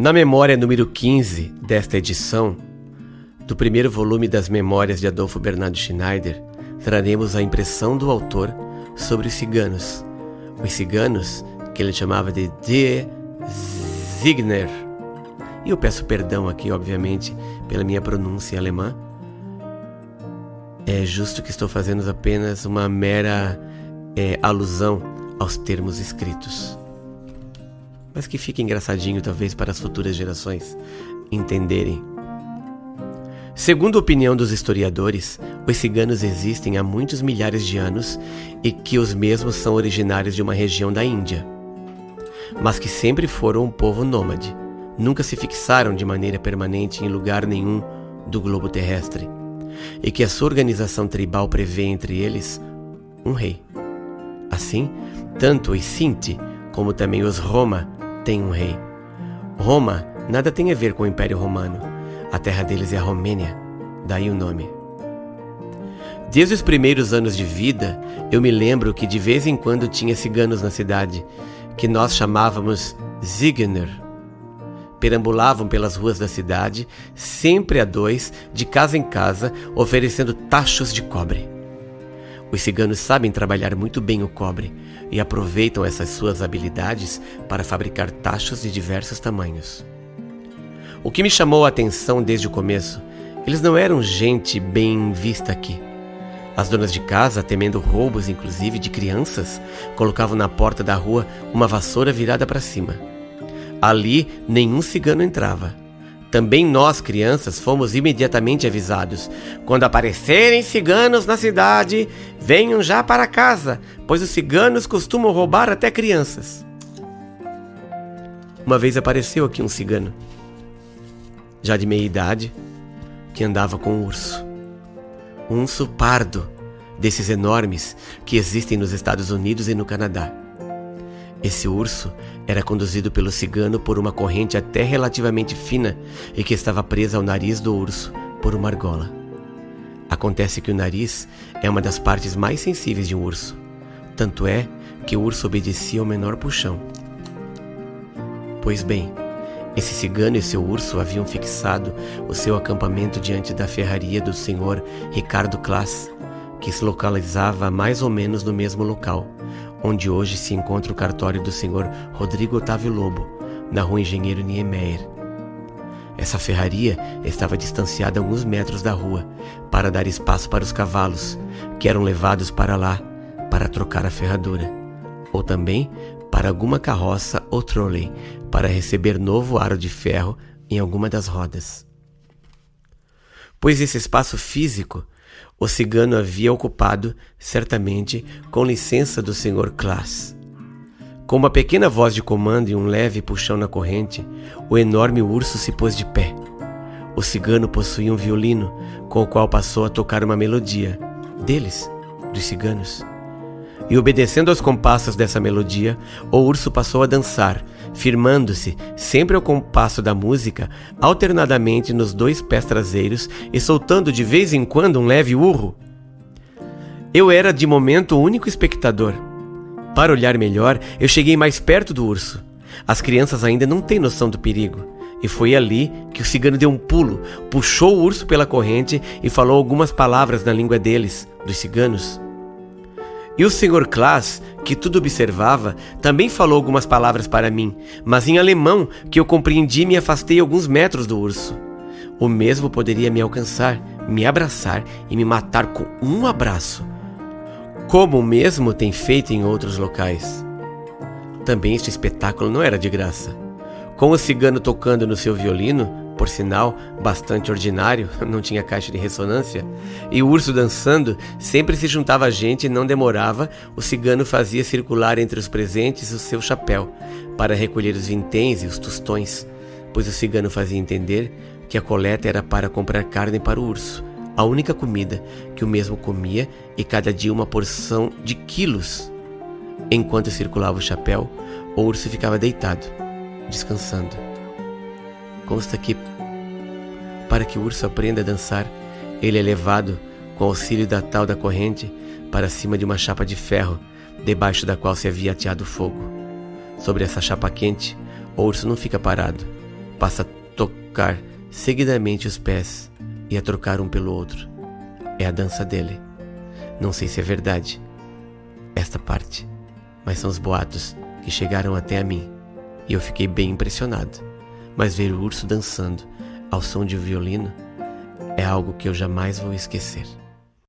Na memória número 15 desta edição, do primeiro volume das Memórias de Adolfo Bernardo Schneider, traremos a impressão do autor sobre os ciganos. Os ciganos, que ele chamava de Die Zigeuner. E eu peço perdão aqui, obviamente, pela minha pronúncia em alemã. É justo que estou fazendo apenas uma mera alusão aos termos escritos. Mas que fique engraçadinho, talvez, para as futuras gerações entenderem. Segundo a opinião dos historiadores, os ciganos existem há muitos milhares de anos e que os mesmos são originários de uma região da Índia, mas que sempre foram um povo nômade, nunca se fixaram de maneira permanente em lugar nenhum do globo terrestre, e que a sua organização tribal prevê entre eles um rei. Assim, tanto os Sinti como também os Roma têm um rei. Roma nada tem a ver com o Império Romano. A terra deles é a Romênia, daí o nome. Desde os primeiros anos de vida, eu me lembro que de vez em quando tinha ciganos na cidade, que nós chamávamos Zigeuner. Perambulavam pelas ruas da cidade, sempre a dois, de casa em casa, oferecendo tachos de cobre. Os ciganos sabem trabalhar muito bem o cobre e aproveitam essas suas habilidades para fabricar tachos de diversos tamanhos. O que me chamou a atenção desde o começo, eles não eram gente bem vista aqui. As donas de casa, temendo roubos inclusive de crianças, colocavam na porta da rua uma vassoura virada para cima. Ali nenhum cigano entrava. Também nós, crianças, fomos imediatamente avisados. Quando aparecerem ciganos na cidade, venham já para casa, pois os ciganos costumam roubar até crianças. Uma vez apareceu aqui um cigano, já de meia idade, que andava com um urso. Um urso pardo, desses enormes que existem nos Estados Unidos e no Canadá. Esse urso era conduzido pelo cigano por uma corrente até relativamente fina e que estava presa ao nariz do urso por uma argola. Acontece que o nariz é uma das partes mais sensíveis de um urso. Tanto é que o urso obedecia ao menor puxão. Pois bem, esse cigano e seu urso haviam fixado o seu acampamento diante da ferraria do senhor Ricardo Klaas, que se localizava mais ou menos no mesmo local, onde hoje se encontra o cartório do senhor Rodrigo Otávio Lobo, na rua Engenheiro Niemeyer. Essa ferraria estava distanciada alguns metros da rua, para dar espaço para os cavalos, que eram levados para lá para trocar a ferradura, ou também para alguma carroça ou trolei, para receber novo aro de ferro em alguma das rodas. Pois esse espaço físico o cigano havia ocupado, certamente, com licença do senhor Klaas. Com uma pequena voz de comando e um leve puxão na corrente, o enorme urso se pôs de pé. O cigano possuía um violino, com o qual passou a tocar uma melodia, deles, dos ciganos. E obedecendo aos compassos dessa melodia, o urso passou a dançar, firmando-se, sempre ao compasso da música, alternadamente nos dois pés traseiros e soltando de vez em quando um leve urro. Eu era de momento o único espectador. Para olhar melhor, eu cheguei mais perto do urso. As crianças ainda não têm noção do perigo. E foi ali que o cigano deu um pulo, puxou o urso pela corrente e falou algumas palavras na língua deles, dos ciganos. E o senhor Klaas, que tudo observava, também falou algumas palavras para mim, mas em alemão, que eu compreendi e me afastei alguns metros do urso. O mesmo poderia me alcançar, me abraçar e me matar com um abraço, como o mesmo tem feito em outros locais. Também este espetáculo não era de graça. Com o cigano tocando no seu violino, por sinal, bastante ordinário, não tinha caixa de ressonância, e o urso dançando, sempre se juntava a gente e não demorava, o cigano fazia circular entre os presentes o seu chapéu, para recolher os vinténs e os tostões, pois o cigano fazia entender que a coleta era para comprar carne para o urso, a única comida que o mesmo comia e cada dia uma porção de quilos. Enquanto circulava o chapéu, o urso ficava deitado, descansando. Consta que, para que o urso aprenda a dançar, ele é levado, com auxílio da tal da corrente, para cima de uma chapa de ferro, debaixo da qual se havia ateado fogo. Sobre essa chapa quente, o urso não fica parado, passa a tocar seguidamente os pés e a trocar um pelo outro. É a dança dele. Não sei se é verdade esta parte, mas são os boatos que chegaram até a mim e eu fiquei bem impressionado. Mas ver o urso dançando ao som de um violino é algo que eu jamais vou esquecer.